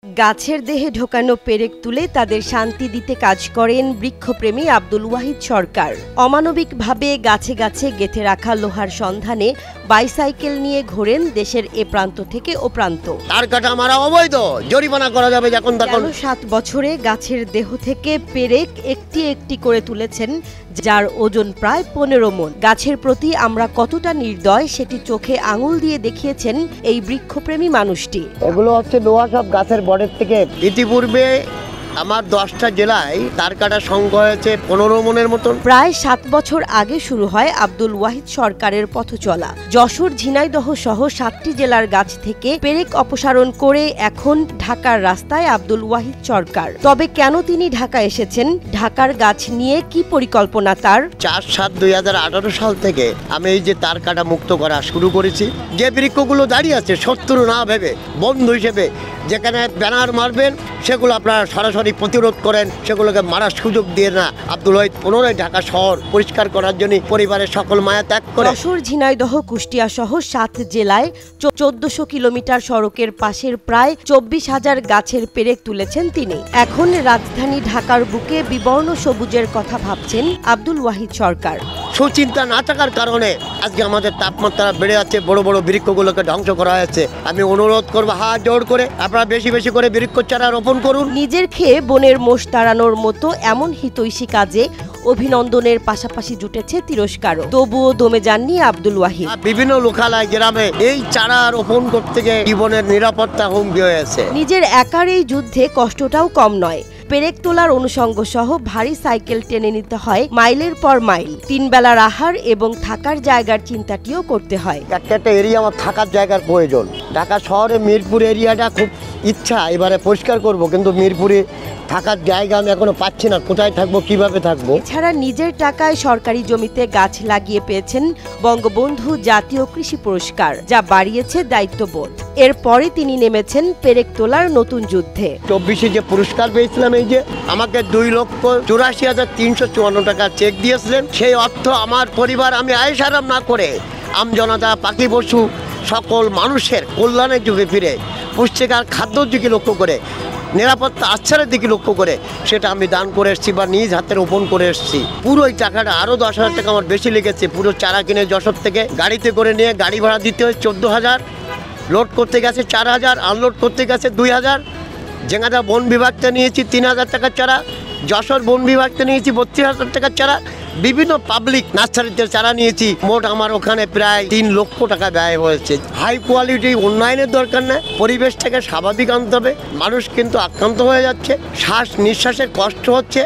গাছের দেহে ঢোকানো পেরেক তুলে তাদের শান্তি দিতে কাজ করেন বৃক্ষপ্রেমী আব্দুল ওয়াহিদ সরকার। অমানবিকভাবে গাছে গাছে গেঁথে রাখা লোহার সন্ধানে বাইসাইকেল নিয়ে ঘোরেন দেশের এ প্রান্ত থেকে ও প্রান্ত। তার কাটা মারা অবৈধ, জরিমানা করা যাবে যখন তখন। 7 বছরে গাছের দেহ থেকে পেরেক একটি একটি করে তুলেছেন, যার ওজন প্রায় 15 মণ। গাছের প্রতি আমরা কতটা নির্দয় সেটি চোখে আঙুল দিয়ে দেখিয়েছেন এই বৃক্ষপ্রেমী মানুষটি। এগুলো হচ্ছে লোহা, সব গাছের বডের থেকে। ইতিপূর্বে আমার 10টা জেলায় তার কাটা সংখ্যা হয়েছে 15 মণের মতন। প্রায় 7 বছর আগে শুরু হয় আব্দুল ওয়াহিদ সরকারের পথ চলা। যশোর, ঝিনাইদহ সহ 7টি জেলার গাছ থেকে পেরেক অপসারণ করে এখন ঢাকার রাস্তায় আব্দুল ওয়াহিদ সরকার। তবে কেন তিনি ঢাকা এসেছেন, ঢাকার গাছ নিয়ে কি পরিকল্পনা তার? 4/7/2018 সাল থেকে আমি এই যে তার কাটা মুক্ত করা শুরু করেছি। যে বৃক্ষগুলো দাঁড়িয়ে আছে শত্রু না ভেবে বন্ধু হিসেবে, যেখানে ব্যানার মারবেন সেগুলো আপনারা সরাসরি প্রতিরোধ করেন, সেগুলোকে মারার সুযোগ দিয়ে না। আব্দুল ওয়াহিদ পুনরায় ঢাকা শহর পরিষ্কার করার জন্য পরিবারের সকল মায়া ত্যাগ করে যশোর, ঝিনাইদহ, কুষ্টিয়া সহ 7 জেলায় 1400 কিলোমিটার সড়কের পাশের প্রায় 24,000 গাছের পেরেক তুলেছেন তিনি। এখন রাজধানী ঢাকার বুকে বিবর্ণ সবুজের কথা ভাবছেন আব্দুল ওয়াহিদ সরকার। সুচিন্তা না থাকার কারণে আজকে আমাদের তাপমাত্রা বেড়ে যাচ্ছে, বড় বড় বৃক্ষগুলোকে ধ্বংস করা হয়েছে। আমি অনুরোধ করবো হাত জোড় করে আপনারা বেশি বেশি করে বৃক্ষ চারা রোপণ করুন। নিজের খেয়ে বনের মোষ তাড়ানোর মতো এমন হিতৈষী কাজে অভিনন্দনের পাশাপাশি জুটেছে তিরস্কারও। তবুও দমে যাননি আব্দুল ওয়াহিদ। বিভিন্ন লোকালয় গ্রামে এই চারা রোপণ করতে গিয়ে জীবনের নিরাপত্তা হুমকি হয়েছে। নিজের একার এই যুদ্ধে কষ্টটাও কম নয়। পেরেক তোলার অনুষঙ্গ সহ ভারী সাইকেল টেনে নিতে হয় মাইলের পর মাইল। 3 বেলার আহার এবং থাকার জায়গার চিন্তাটিও করতে হয়। একটা এরিয়া আমার থাকার জায়গার প্রয়োজন। ঢাকা শহরে মিরপুর এরিয়াটা খুব ইচ্ছা এবারে পরিষ্কার করব, কিন্তু মিরপুরে থাকার জায়গা আমি এখনো পাচ্ছি না। কোথায় থাকবো, কিভাবে থাকবো? এছাড়া নিজের টাকায় সরকারি জমিতে গাছ লাগিয়ে পেয়েছেন বঙ্গবন্ধু জাতীয় কৃষি পুরস্কার, যা বাড়িয়েছে দায়িত্ববোধ। এরপরে তিনি নেমেছেন পেরেক তোলার নতুন যুদ্ধে। 24-এ যে পুরস্কার পেয়েছিলাম, এই যে আমাকে 2,84,354 টাকা চেক দিয়েছিলেন, সেই অর্থ আমার পরিবার আমি আয়েশারাম না করে আমজনতা, পাখি পশু সকল মানুষের কল্যাণের যুগে ফিরে পুষ্টিকর খাদ্যর দিকে লক্ষ্য করে, নিরাপত্তা আশ্রয়ের দিকে লক্ষ্য করে সেটা আমি দান করে এসেছি বা নিজ হাতে রোপণ করে এসেছি। পুরো এই টাকাটা আরও 10,000 টাকা আমার বেশি লেগেছে। পুরো চারা কিনে যশোর থেকে গাড়িতে করে নিয়ে গাড়ি ভাড়া দিতে হয় 14,000, লোড করতে গেছে 4,000, আনলোড করতে গেছে 2,000। জেঙ্গাদা বন বিভাগতে নিয়েছি 3,000 টাকার চারা, যশোর বন বিভাগতে নিয়েছি 32,000 টাকার চারা, বিভিন্ন পাবলিক নার্সারিতে চারা নিয়েছি। মোট আমার ওখানে প্রায় 3 লক্ষ টাকা ব্যয় হয়েছে। হাই কোয়ালিটি উন্নয়নের দরকার নেই, পরিবেশটাকে স্বাভাবিক আনতে হবে। মানুষ কিন্তু আক্রান্ত হয়ে যাচ্ছে, শ্বাস নিঃশ্বাসের কষ্ট হচ্ছে।